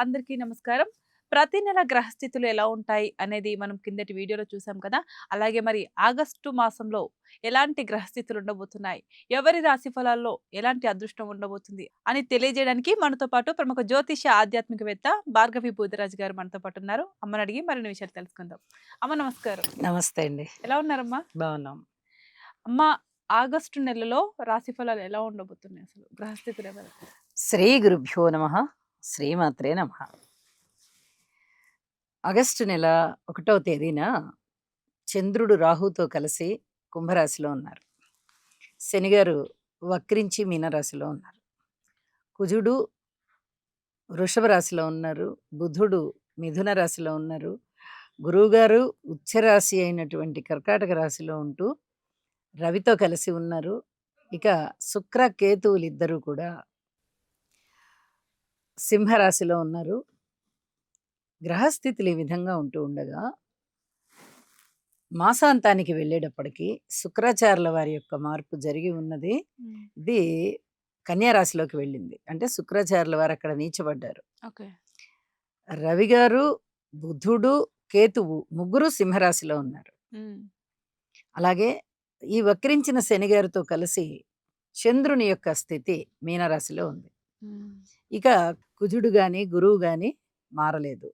అందరికీ నమస్కారం. ప్రతి నెల గ్రహస్థితులు ఎలా ఉంటాయి అనేది మనం కిందటి వీడియోలో చూసాం కదా! అలాగే మరి ఆగస్టు మాసంలో ఎలాంటి గ్రహస్థితులు ఉండబోతున్నాయి? ఎవరి రాశి ఫలాల్లో ఎలాంటి అదృష్టం ఉండబోతుంది? అని తెలియజేయడానికి మనతో పాటు ప్రముఖ జ్యోతిష ఆధ్యాత్మికవేత్త భార్గవి బూదిరాజు గారు మనతో పాటు ఉన్నారు. అమ్మని అడిగి మరిన్ని విషయాలు తెలుసుకుందాం. అమ్మ నమస్కారం. నమస్తే అండి. ఎలా ఉన్నారమ్మా? బావున్నాం. అమ్మ, ఆగస్టు నెలలో రాశి ఫలాలు ఎలా ఉండబోతున్నాయి అసలు? గ్రహస్థితులు ఎవరు? శ్రీ గురుభ్యో నమః. శ్రీమాత్రే నమః. ఆగస్టు నెల 1వ తేదీన చంద్రుడు రాహుతో కలిసి కుంభరాశిలో ఉన్నారు. శనిగారు వక్రించి మీనరాశిలో ఉన్నారు. కుజుడు వృషభ రాశిలో ఉన్నారు. బుధుడు మిథున రాశిలో ఉన్నారు. గురువుగారు ఉచ్చరాశి అయినటువంటి కర్కాటక రాశిలో ఉంటూ రవితో కలిసి ఉన్నారు. ఇక శుక్ర కేతువులిద్దరూ కూడా సింహరాశిలో ఉన్నారు. గ్రహస్థితులు ఈ విధంగా ఉంటూ ఉండగా మాసాంతానికి వెళ్ళేటప్పటికి శుక్రాచార్యుల వారి యొక్క మార్పు జరిగి ఉన్నది. ఇది కన్యా రాశిలోకి వెళ్ళింది. అంటే శుక్రాచార్యుల వారు అక్కడ నీచబడ్డారు. ఓకే. రవి గారు, బుధుడు, కేతువు ముగ్గురు సింహరాశిలో ఉన్నారు. అలాగే ఈ వక్రించిన శని గారితో కలిసి చంద్రుని యొక్క స్థితి మీనరాశిలో ఉంది. ఇక కుజుడు గాని గురువు గాని మారలేదు.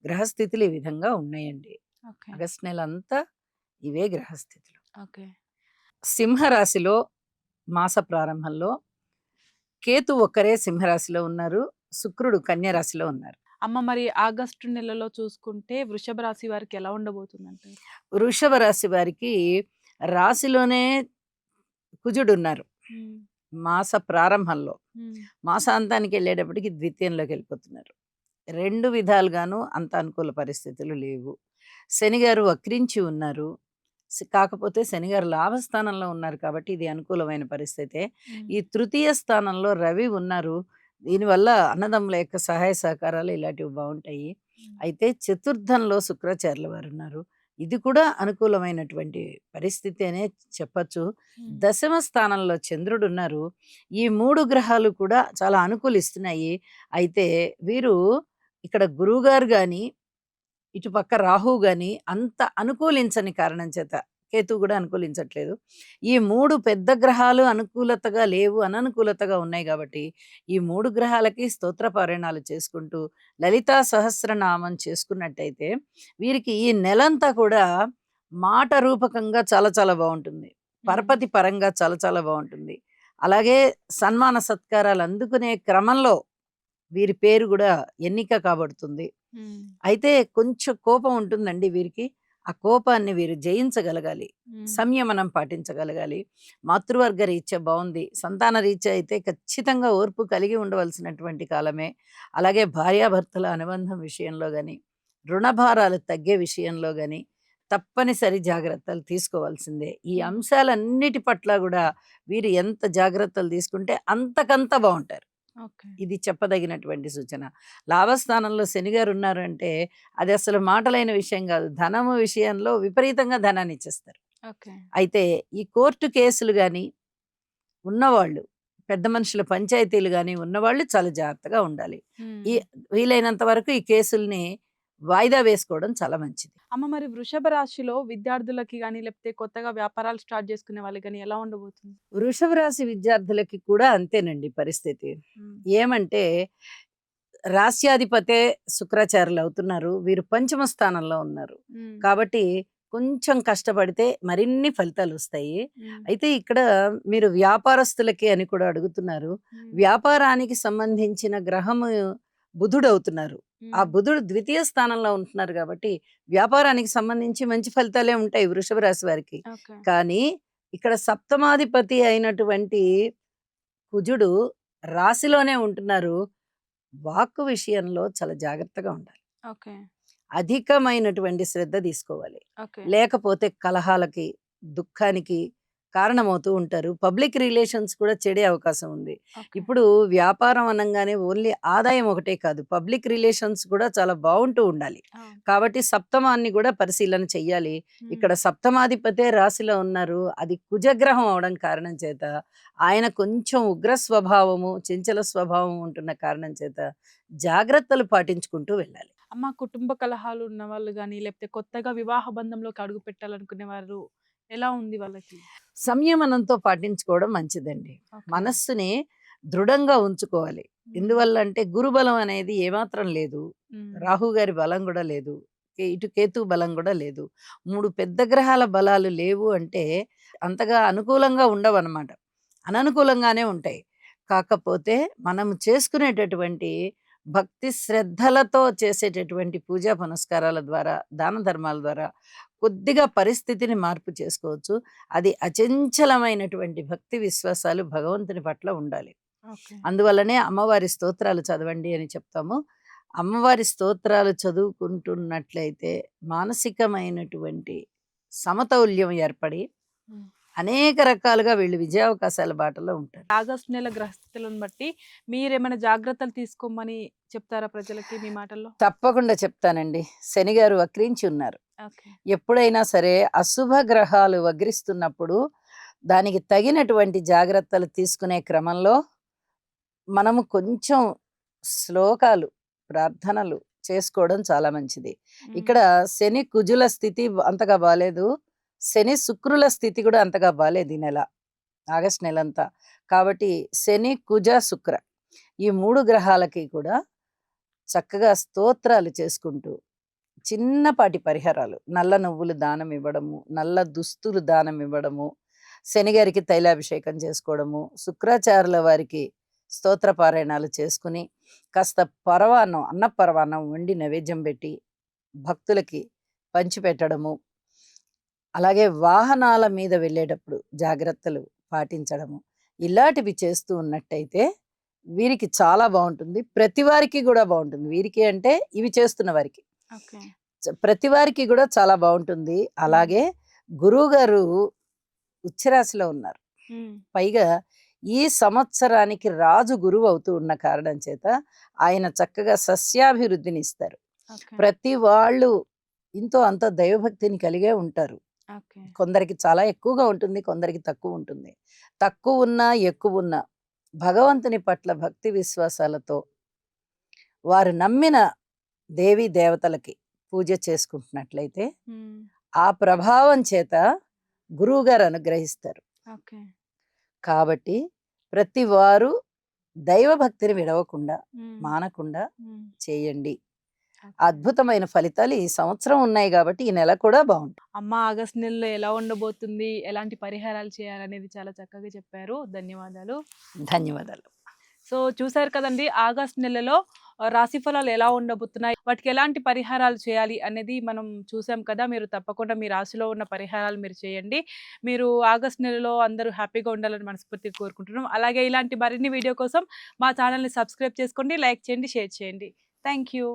గ్రహస్థితులు ఈ విధంగా ఉన్నాయండి. ఓకే. ఆగస్టు నెల అంతా ఇవే గ్రహస్థితులు. ఓకే. సింహరాశిలో మాస ప్రారంభంలో కేతు ఒక్కరే సింహరాశిలో ఉన్నారు. శుక్రుడు కన్యా రాశిలో ఉన్నారు. అమ్మ, మరి ఆగస్టు నెలలో చూసుకుంటే వృషభ రాశి వారికి ఎలా ఉండబోతుందంటారు? వృషభ రాశి వారికి రాశిలోనే కుజుడు ఉన్నారు. మాస ప్రారంభంలో మాసాంతానికి వెళ్ళేటప్పటికి ద్వితీయంలోకి వెళ్ళిపోతున్నారు. 2 విధాలుగాను అంత అనుకూల పరిస్థితులు లేవు. శనిగారు వక్రించి ఉన్నారు. కాకపోతే శనిగారు లాభస్థానంలో ఉన్నారు కాబట్టి ఇది అనుకూలమైన పరిస్థితే. ఈ తృతీయ స్థానంలో రవి ఉన్నారు. దీనివల్ల అన్నదమ్ముల యొక్క సహాయ సహకారాలు ఇలాంటివి బాగుంటాయి. అయితే చతుర్థంలో శుక్రాచార్యుల వారు ఉన్నారు. ఇది కూడా అనుకూలమైనటువంటి పరిస్థితి అనే చెప్పచ్చు. దశమ స్థానంలో చంద్రుడు ఉన్నారు. ఈ 3 గ్రహాలు కూడా చాలా అనుకూలిస్తున్నాయి. అయితే వీరు ఇక్కడ గురువుగారు గాని ఇటు పక్క రాహు గాని అంత అనుకూలించని కారణం చేత కేతువు కూడా అనుకూలించట్లేదు. ఈ 3 పెద్ద గ్రహాలు అనుకూలతగా లేవు, అననుకూలతగా ఉన్నాయి కాబట్టి ఈ 3 గ్రహాలకి స్తోత్ర పారాయణాలు చేసుకుంటూ లలితా సహస్రనామం చేసుకున్నట్టయితే వీరికి ఈ నెలంతా కూడా మాట రూపకంగా చాలా చాలా బాగుంటుంది. పరపతి పరంగా చాలా చాలా బాగుంటుంది. అలాగే సన్మాన సత్కారాలు అందుకునే క్రమంలో వీరి పేరు కూడా ఎన్నిక కాబడుతుంది. అయితే కొంచెం కోపం ఉంటుందండి వీరికి. ఆ కోపాన్ని వీరు జయించగలగాలి. సంయమనం పాటించగలగాలి. మాతృవర్గ రీత్యా బాగుంది. సంతాన రీత్యా అయితే ఖచ్చితంగా ఓర్పు కలిగి ఉండవలసినటువంటి కాలమే. అలాగే భార్యాభర్తల అనుబంధం విషయంలో కానీ, రుణభారాలు తగ్గే విషయంలో కానీ తప్పనిసరి జాగ్రత్తలు తీసుకోవాల్సిందే. ఈ అంశాలన్నిటి పట్ల కూడా వీరు ఎంత జాగ్రత్తలు తీసుకుంటే అంతకంత బాగుంటారు. ఇది చెప్పదగినటువంటి సూచన. లాభస్థానంలో శనిగారు ఉన్నారు అంటే అది అసలు మాటలైన విషయం కాదు. ధనము విషయంలో విపరీతంగా ధనాన్ని ఇచ్చేస్తారు. అయితే ఈ కోర్టు కేసులు గాని ఉన్నవాళ్ళు, పెద్ద మనుషుల పంచాయతీలు గాని ఉన్నవాళ్ళు చాలా జాగ్రత్తగా ఉండాలి. ఈ వీలైనంత వరకు ఈ కేసుల్ని వాయిదా వేసుకోవడం చాలా మంచిది. అమ్మ, మరి వృషభ రాశిలో విద్యార్థులకి గాని లేకపోతే కొత్తగా వ్యాపారాలు స్టార్ట్ చేసుకునే వాళ్ళకి గాని ఎలా ఉండబోతుంది? వృషభ రాశి విద్యార్థులకి కూడా అంతేనండి పరిస్థితి. ఏమంటే రాస్యాధిపతే శుక్రాచార్యులు అవుతున్నారు. వీరు పంచమ స్థానంలో ఉన్నారు. కాబట్టి కొంచెం కష్టపడితే మరిన్ని ఫలితాలు వస్తాయి. అయితే ఇక్కడ మీరు వ్యాపారస్తులకి అని కూడా అడుగుతున్నారు. వ్యాపారానికి సంబంధించిన గ్రహము బుధుడు అవుతున్నారు. ఆ బుధుడు ద్వితీయ స్థానంలో ఉంటున్నారు కాబట్టి వ్యాపారానికి సంబంధించి మంచి ఫలితాలే ఉంటాయి వృషభ రాశి వారికి. కానీ ఇక్కడ సప్తమాధిపతి అయినటువంటి కుజుడు రాశిలోనే ఉంటున్నారు. వాక్కు విషయంలో చాలా జాగ్రత్తగా ఉండాలి. అధికమైనటువంటి శ్రద్ధ తీసుకోవాలి. లేకపోతే కలహాలకి, దుఃఖానికి, కారణమవుతూ ఉంటారు. పబ్లిక్ రిలేషన్స్ కూడా చెడే అవకాశం ఉంది. ఓకే. ఇప్పుడు వ్యాపారం అనంగానే ఓన్లీ ఆదాయం ఒకటే కాదు. పబ్లిక్ రిలేషన్స్ కూడా చాలా బావుంటూ ఉండాలి. ఆ! కాబట్టి సప్తమాన్ని గూడా పరిశీలన చెయ్యాలి. హ్మ్. ఇక్కడ సప్తమాధిపతే రాశిలో ఉన్నారు. అది కుజగ్రహం అవడం కారణం చేత ఆయన కొంచెం ఉగ్ర స్వభావము, చంచల స్వభావం ఉంటున్న కారణం చేత జాగ్రత్తలు పాటించుకుంటూ వెళ్ళాలి. అమ్మ కుటుంబ కలహాలు ఉన్నవాళ్ళు గాని, లేకపోతే కొత్తగా వివాహ బంధంలోకి అడుగు పెట్టాలనుకునే వారు ఎలా ఉంది వాళ్ళకి? సంయమనంతో పాటించుకోవడం మంచిదండి. ఓకే. మనస్సుని దృఢంగా ఉంచుకోవాలి. హ్మ్. ఎందువల్లంటే గురుబలం అనేది ఏమాత్రం లేదు. హ్మ్. రాహు గారి బలం గూడా లేదు. ఇటు కేతు బలం గూడా లేదు. 3 పెద్ద గ్రహాల బలాలు లేవు అంటే అంతగా అనుకూలంగా ఉండవనమాట. అననుకూలంగానే ఉంటాయి. కాకపోతే మనం చేసుకునేటటువంటి భక్తి శ్రద్ధలతో చేసేటటువంటి పూజా పునస్కారాల ద్వారా, దాన ధర్మాల ద్వారా కొద్దిగా పరిస్థితిని మార్పు చేసుకోవచ్చు. అది అచంచలమైనటువంటి భక్తి విశ్వాసాలు భగవంతుని పట్ల ఉండాలి. ఓకే. అందువల్లనే అమ్మవారి స్తోత్రాలు చదవండి అని చెప్తాము. అమ్మవారి స్తోత్రాలు చదువుకుంటున్నట్లయితే మానసికమైనటువంటి సమతౌల్యం ఏర్పడి హ్మ్. అనేక రకాలుగా వీళ్ళు విజయావకాశాల బాటలో ఉంటారు. ఆగస్టు నెల గ్రహస్థితులను బట్టి మీరేమైనా జాగ్రత్తలు తీసుకోమని చెప్తారా ప్రజలకి మీ మాటల్లో? తప్పకుండా చెప్తానండి. శనిగారు వక్రించి ఉన్నారు. ఓకే. ఎప్పుడైనా సరే అశుభ గ్రహాలు వగ్రిస్తున్నప్పుడు దానికి తగినటువంటి జాగ్రత్తలు తీసుకునే క్రమంలో మనము కొంచెం శ్లోకాలు, ప్రార్థనలు చేసుకోవడం చాలా మంచిది. హ్మ్. ఇక్కడ శని, కుజుల స్థితి అంతగా బాలేదు. శని, శుక్రుల స్థితి కూడా అంతగా బాలేదు ఈ నెల. ఆగస్టు నెలంతా. కాబట్టి శని, కుజ, శుక్ర ఈ 3 గ్రహాలకి కూడా చక్కగా స్తోత్రాలు చేసుకుంటూ చిన్నపాటి పరిహారాలు నల్ల నువ్వులు దానం ఇవ్వడము, నల్ల దుస్తులు దానం ఇవ్వడము, శనిగారికి తైలాభిషేకం చేసుకోవడము, శుక్రాచార్యుల వారికి స్తోత్ర పారాయణాలు చేసుకుని కాస్త పరవాన్నం అన్న పరవాన్నం వండి నైవేద్యం పెట్టి భక్తులకి పంచిపెట్టడము, అలాగే వాహనాల మీద వెళ్ళేటప్పుడు జాగ్రత్తలు పాటించడము ఇలాంటివి చేస్తూ ఉన్నట్టయితే వీరికి చాలా బాగుంటుంది. ప్రతి వారికి కూడా బాగుంటుంది. వీరికి అంటే ఇవి చేస్తున్న వారికి ఓకే. ప్రతి వారికి కూడా చాలా బాగుంటుంది. అలాగే గురువుగారు ఉచ్చరాశిలో ఉన్నారు. హ్మ్. పైగా ఈ సంవత్సరానికి రాజు గురువు అవుతూ ఉన్న కారణం చేత ఆయన చక్కగా సస్యాభివృద్ధిని ఇస్తారు. ఓకే. ప్రతి వాళ్ళు ఇంతో అంత దైవభక్తిని కలిగే ఉంటారు. ఓకే. కొందరికి చాలా ఎక్కువగా ఉంటుంది. కొందరికి తక్కువ ఉంటుంది. తక్కువ ఉన్నా ఎక్కువ ఉన్నా భగవంతుని పట్ల భక్తి విశ్వాసాలతో వారు నమ్మిన దేవీ దేవతలకి పూజ చేసుకుంటున్నట్లయితే హ్మ్. ఆ ప్రభావం చేత గురువుగారు అనుగ్రహిస్తారు. ఓకే. కాబట్టి ప్రతి వారు దైవభక్తిని విడవకుండా హ్మ్. మానకుండా హ్మ్. చేయండి. ఓకే. అద్భుతమైన ఫలితాలు ఈ సంవత్సరం ఉన్నాయి కాబట్టి ఈ నెల కూడా బాగుంటుంది. అమ్మ ఆగస్టు నెలలో ఎలా ఉండబోతుంది? ఎలాంటి పరిహారాలు చేయాలనేది చాలా చక్కగా చెప్పారు. ధన్యవాదాలు. ధన్యవాదాలు. సో చూసారు కదండీ! ఆగస్టు నెలలో రాశి ఫలాలు ఎలా ఉండబోతున్నాయి? వాటికి ఎలాంటి పరిహారాలు చేయాలి అనేది మనం చూసాం కదా! మీరు తప్పకుండా మీ రాశిలో ఉన్న పరిహారాలు మీరు చేయండి. మీరు ఆగస్టు నెలలో అందరూ హ్యాపీగా ఉండాలని మనస్ఫూర్తిగా కోరుకుంటున్నాం. అలాగే ఇలాంటి మరిన్ని వీడియో కోసం మా ఛానల్‌ని సబ్స్క్రైబ్ చేసుకోండి, లైక్ చేయండి, షేర్ చేయండి. Thank you.